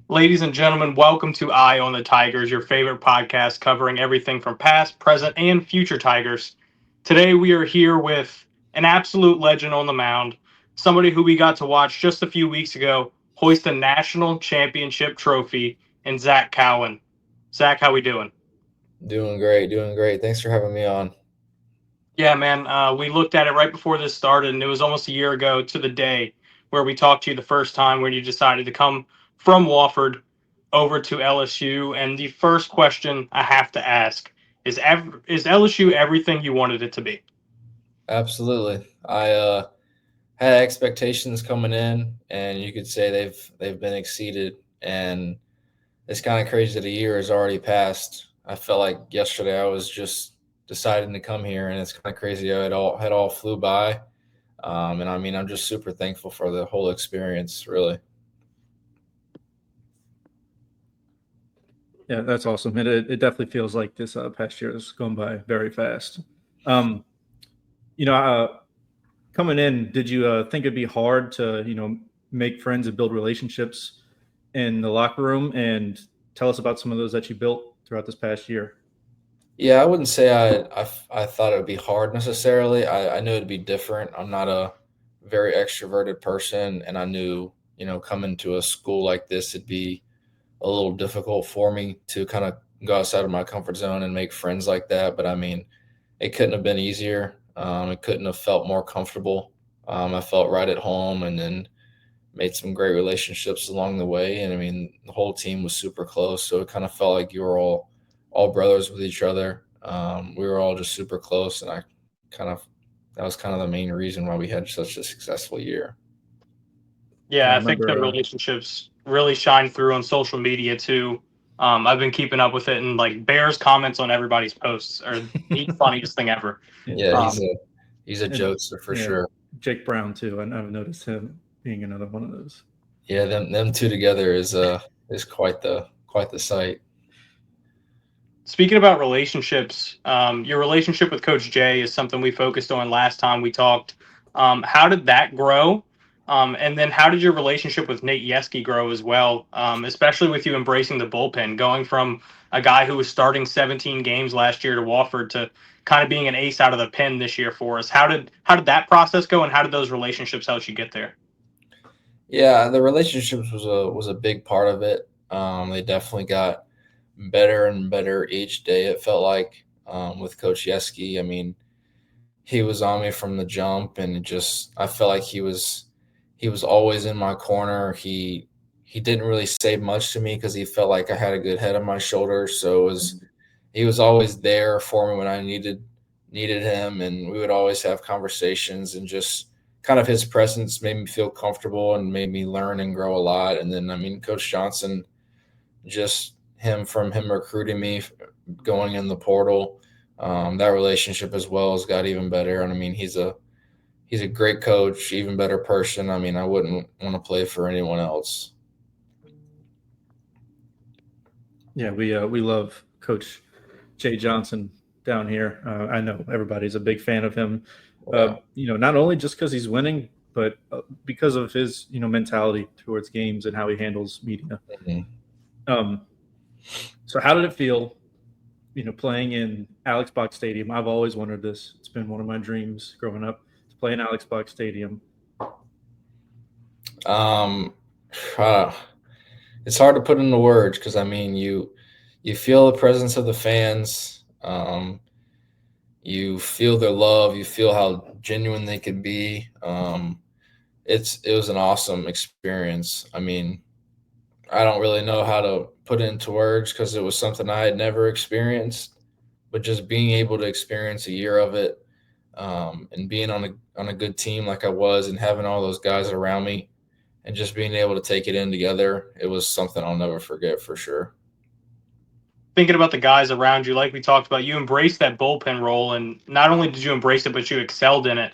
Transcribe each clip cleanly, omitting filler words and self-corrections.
Ladies and gentlemen, welcome to Eye on the Tigers, your favorite podcast covering everything from past, present, and future Tigers. Today we are here with an absolute legend on the mound, somebody who we got to watch just a few weeks ago hoist a national championship trophy, in Zac Cowan. Zach, how we doing? Doing great, doing great. Thanks for having me on. Yeah, man, we looked at it right before this started, and it was almost a year ago to the day where we talked to you the first time when you decided to come from Wofford over to LSU. And the first question I have to ask is LSU everything you wanted it to be? Absolutely. I had expectations coming in, and you could say they've been exceeded. And it's kind of crazy that a year has already passed. I felt like yesterday I was just deciding to come here, and it's kind of crazy how it all flew by. And I mean, I'm just super thankful for the whole experience, really. Yeah, that's awesome. It definitely feels like this past year has gone by very fast. Um, you know, coming in, did you think it'd be hard to make friends and build relationships in the locker room? And tell us about some of those that you built throughout this past year. Yeah, I wouldn't say I thought it would be hard necessarily. I knew it'd be different. I'm not a very extroverted person, and I knew, coming to a school like this, it'd be a little difficult for me to kind of go outside of my comfort zone and make friends like that. But I mean, it couldn't have been easier. It couldn't have felt more comfortable. I felt right at home, and then made some great relationships along the way. And I mean, the whole team was super close, so it kind of felt like you were all brothers with each other. We were all just super close, and I kind of that was kind of the main reason why we had such a successful year. Yeah, I Yeah, I think the remember. relationships really shine through on social media too. I've been keeping up with it, and like Bears comments on everybody's posts are the funniest thing ever. Yeah, Um, he's a And jokester for yeah, sure. Jake Brown too. And I've noticed him being another one of those. Yeah, them two together is quite the sight. Speaking about relationships, your relationship with Coach Jay is something we focused on last time we talked. How did that grow? And then how did your relationship with Nate Yeski grow as well? Especially with you embracing the bullpen, going from a guy who was starting 17 games last year to Wofford to kind of being an ace out of the pen this year for us. How did that process go, and how did those relationships help you get there? Yeah, the relationships was a big part of it. They definitely got better and better each day. It felt like, with Coach Yeski. I mean, he was on me from the jump, and I felt like he was always in my corner. He didn't really say much to me because he felt like I had a good head on my shoulders. So he was always there for me when I needed him, and we would always have conversations, and just kind of his presence made me feel comfortable and made me learn and grow a lot. And then I mean, Coach Johnson, just him recruiting me, going in the portal, that relationship as well has got even better. And I mean, he's a great coach, even better person. I mean, I wouldn't want to play for anyone else. Yeah, we love Coach Jay Johnson down here. I know everybody's a big fan of him. Yeah. Not only just because he's winning, but because of his mentality towards games and how he handles media. Mhm. Um, so how did it feel? Playing in Alex Box Stadium. I've always wanted this. It's been one of my dreams growing up to play in Alex Box Stadium. Um, uh, it's hard to put into words because I mean, you feel the presence of the fans. You feel their love. You feel how genuine they could be. It was an awesome experience. I mean, I don't really know how to put it into words because it was something I had never experienced. But just being able to experience a year of it, and being on a good team like I was, and having all those guys around me, and just being able to take it in together, it was something I'll never forget for sure. Thinking about the guys around you, like we talked about, you embraced that bullpen role, and not only did you embrace it, but you excelled in it.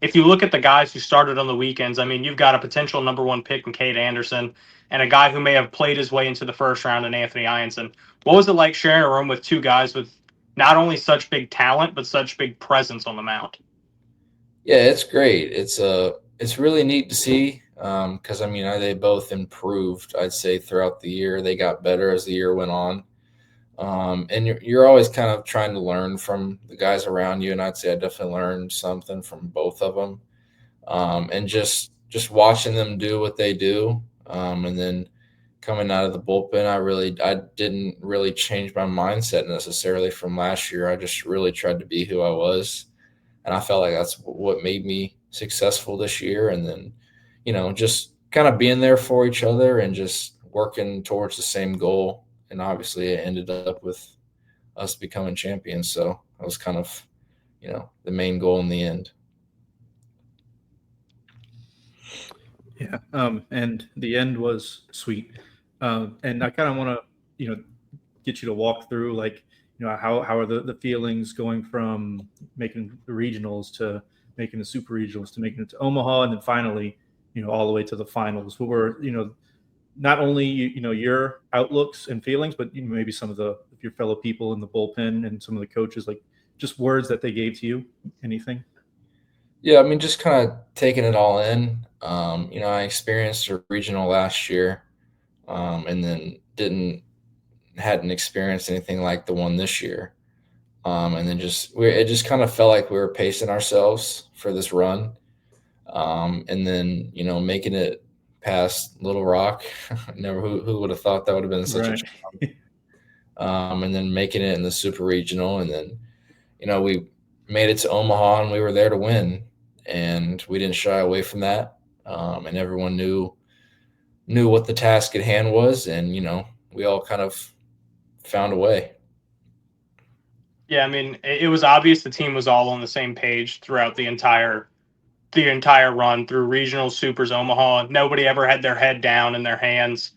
If you look at the guys who started on the weekends, I mean, you've got a potential number one pick in Cade Anderson and a guy who may have played his way into the first round in Anthony Ianson. What was it like sharing a room with two guys with not only such big talent, but such big presence on the mound? Yeah, it's great. It's really neat to see. because I mean they both improved. I'd say throughout the year they got better as the year went on. And you're always kind of trying to learn from the guys around you, and I'd say I definitely learned something from both of them. And just watching them do what they do, and then coming out of the bullpen, I didn't really change my mindset necessarily from last year. I just really tried to be who I was, and I felt like that's what made me successful this year. And then, just kind of being there for each other and just working towards the same goal. And obviously, it ended up with us becoming champions. So that was kind of, the main goal in the end. Yeah, and the end was sweet. And I kind of want to, get you to walk through, like, how are the feelings going from making the regionals to making the super regionals to making it to Omaha, and then finally, all the way to the finals. What were, not only your outlooks and feelings, but maybe some of your fellow people in the bullpen and some of the coaches, like just words that they gave to you. Anything? Yeah, I mean, just kind of taking it all in. I experienced a regional last year, and then hadn't experienced anything like the one this year. And then it just kind of felt like we were pacing ourselves for this run. And then making it past Little Rock, never who would have thought that would have been such a Right. challenge. And then making it in the super regional, and then we made it to Omaha, and we were there to win, and we didn't shy away from that. And everyone knew what the task at hand was, and we all kind of found a way. Yeah, I mean, it was obvious the team was all on the same page throughout the entire run through regional supers Omaha. Nobody ever had their head down in their hands.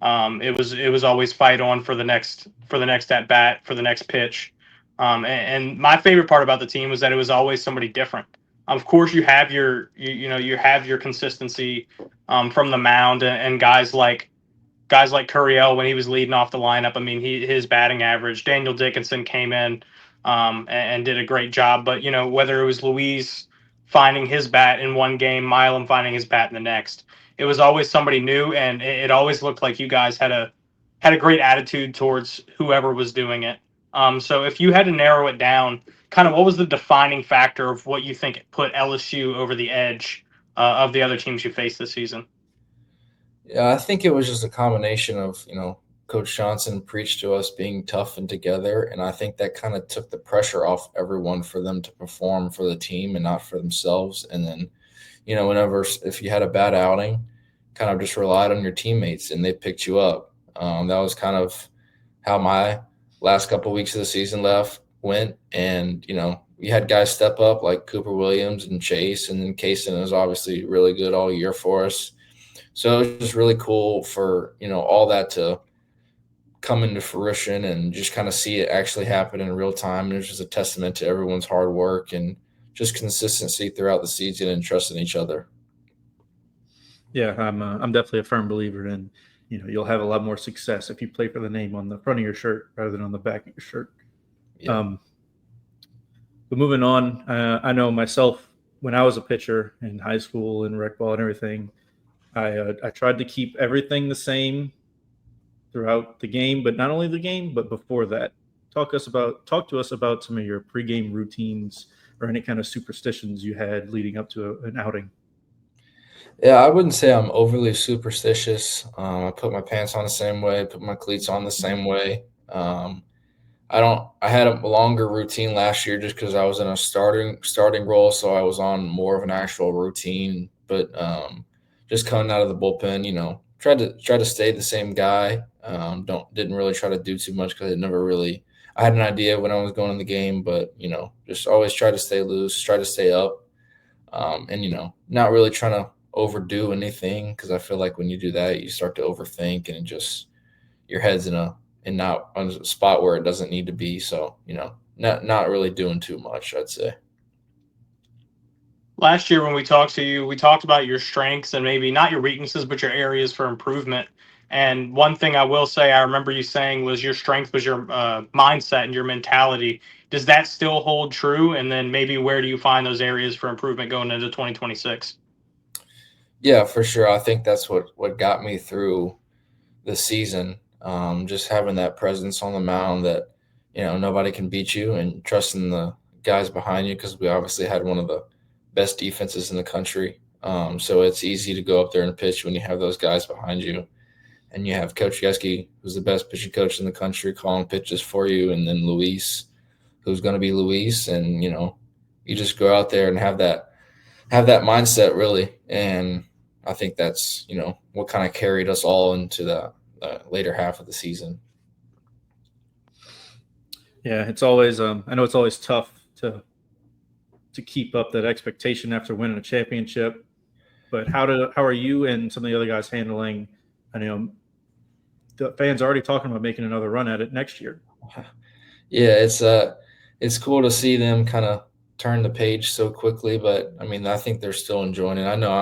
It was always fight on for the next at bat, for the next pitch. And my favorite part about the team was that it was always somebody different. Of course, you have your consistency from the mound, and guys like Curiel when he was leading off the lineup. I mean, his batting average. Daniel Dickinson came in and did a great job. But whether it was Luis finding his bat in one game, Milam finding his bat in the next, it was always somebody new, and it always looked like you guys had a great attitude towards whoever was doing it. So if you had to narrow it down, kind of what was the defining factor of what you think put LSU over the edge of the other teams you faced this season? Yeah, I think it was just a combination of, Coach Johnson preached to us being tough and together. And I think that kind of took the pressure off everyone for them to perform for the team and not for themselves. And then, if you had a bad outing, kind of just relied on your teammates and they picked you up. That was kind of how my last couple of weeks of the season went. And, we had guys step up like Cooper Williams and Chase, and then Kaysen is obviously really good all year for us. So it was just really cool for, all that to come into fruition and just kind of see it actually happen in real time. And it's just a testament to everyone's hard work and just consistency throughout the season and trusting each other. Yeah, I'm definitely a firm believer in, you'll have a lot more success if you play for the name on the front of your shirt rather than on the back of your shirt. Yeah. But moving on, I know myself when I was a pitcher in high school and rec ball and everything, I tried to keep everything the same throughout the game, but not only the game, but before that. Talk to us about some of your pregame routines or any kind of superstitions you had leading up to an outing. Yeah, I wouldn't say I'm overly superstitious. I put my pants on the same way, put my cleats on the same way. I had a longer routine last year just because I was in a starting role, so I was on more of an actual routine. But just coming out of the bullpen, tried to stay the same guy. Didn't really try to do too much because I had an idea when I was going in the game, but just always try to stay loose, try to stay up, and not really trying to overdo anything because I feel like when you do that, you start to overthink and your head's not on a spot where it doesn't need to be. So not really doing too much, I'd say. Last year when we talked to you, we talked about your strengths and maybe not your weaknesses, but your areas for improvement. And one thing I will say, I remember you saying was your strength was your mindset and your mentality. Does that still hold true? And then maybe where do you find those areas for improvement going into 2026? Yeah, for sure. I think that's what got me through the season. Just having that presence on the mound that, nobody can beat you, and trusting the guys behind you, because we obviously had one of the best defenses in the country. So it's easy to go up there and pitch when you have those guys behind you. And you have Coach Yeski, who's the best pitching coach in the country, calling pitches for you, and then Luis, who's going to be Luis. And, you just go out there and have that mindset, really. And I think that's, what kind of carried us all into the later half of the season. Yeah, it's always I know it's always tough to keep up that expectation after winning a championship. But how are you and some of the other guys handling? I know the fans are already talking about making another run at it next year. Yeah, it's cool to see them kind of turn the page so quickly, but I mean, I think they're still enjoying it. I know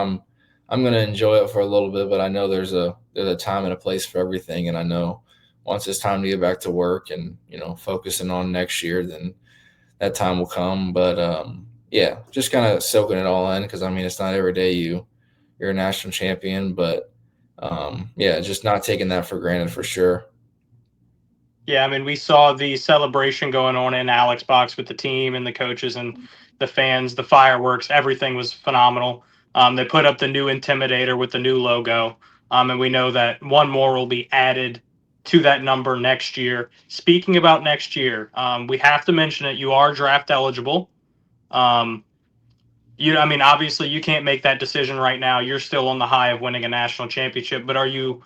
I'm going to enjoy it for a little bit, but I know there's a time and a place for everything, and I know once it's time to get back to work and focusing on next year, then that time will come. But yeah, just kind of soaking it all in, because I mean, it's not every day you're a national champion, but yeah, just not taking that for granted, for sure. Yeah, I mean, we saw the celebration going on in Alex Box with the team and the coaches and the fans, the fireworks, everything was phenomenal. They put up the new Intimidator with the new logo, and we know that one more will be added to that number next year. Speaking about next year, we have to mention it. You are draft eligible. Um, I mean, obviously, you can't make that decision right now. You're still on the high of winning a national championship, but are you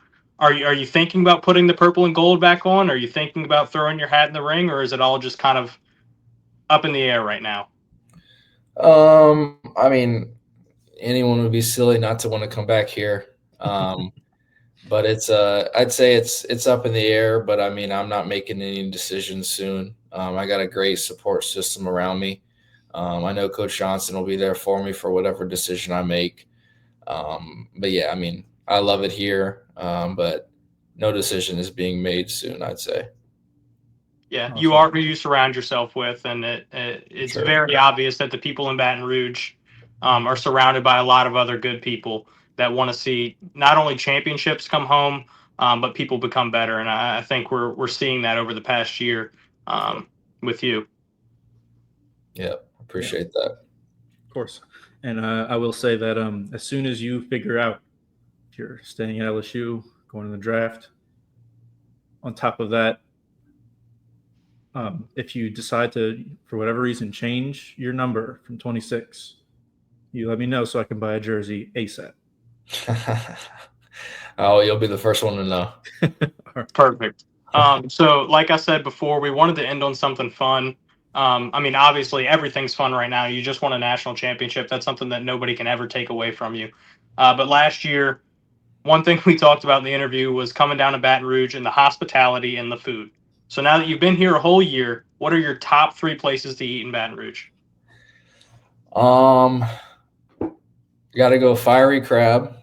thinking about putting the purple and gold back on? Are you thinking about throwing your hat in the ring, or is it all just kind of up in the air right now? I mean, anyone would be silly not to want to come back here. But I'd say it's up in the air, but I mean, I'm not making any decisions soon. I got a great support system around me. I know Coach Johnson will be there for me for whatever decision I make. But yeah, I mean, I love it here, but no decision is being made soon, I'd say. Yeah, Awesome. you are who you surround yourself with, and it's Sure. very obvious that the people in Baton Rouge are surrounded by a lot of other good people that want to see not only championships come home, but people become better. And I think we're seeing that over the past year with you. Yeah, appreciate that. Of course. And I will say that as soon as you figure out if you're staying at LSU, going to the draft, on top of that, if you decide to, for whatever reason, change your number from 26, you let me know so I can buy a jersey ASAP. Oh, you'll be the first one to know. Perfect. So like I said before, we wanted to end on something fun. I mean, obviously everything's fun right now. You just won a national championship. That's something that nobody can ever take away from you. But last year, one thing we talked about in the interview was coming down to Baton Rouge and the hospitality and the food. So now that you've been here a whole year, what are your top 3 places to eat in Baton Rouge? Got to go Fiery Crab.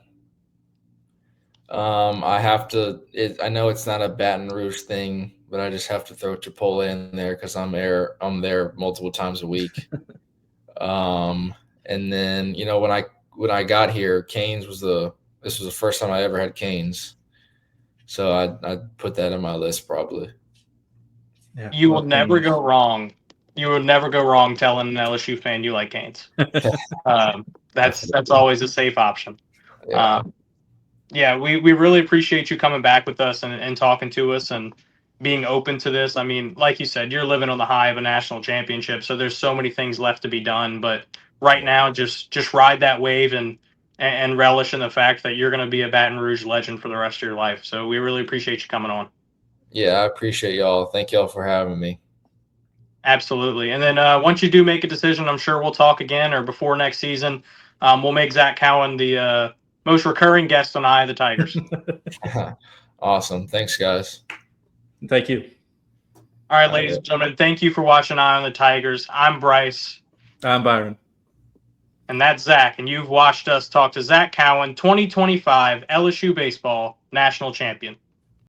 I have to. I know it's not a Baton Rouge thing, but I just have to throw Chipotle in there because I'm there multiple times a week. And then when I got here, Cane's this was the first time I ever had Cane's, so I'd put that in my list probably. Yeah, You will love never Cane's. go wrong. You will never go wrong telling an LSU fan you like Cane's. That's always a safe option. Yeah. Yeah, we really appreciate you coming back with us and talking to us and being open to this. I mean, like you said, you're living on the high of a national championship, so there's so many things left to be done. But right now, just ride that wave and relish in the fact that you're going to be a Baton Rouge legend for the rest of your life. So we really appreciate you coming on. Yeah, I appreciate y'all. Thank y'all for having me. Absolutely. And then once you do make a decision, I'm sure we'll talk again or before next season. We'll make Zac Cowan the most recurring guest on Eye of the Tigers. Awesome. Thanks, guys. Thank you. All right, ladies and gentlemen, thank you for watching Eye on the Tigers. I'm Bryce. I'm Byron. And that's Zac. And you've watched us talk to Zac Cowan, 2025 LSU Baseball National Champion.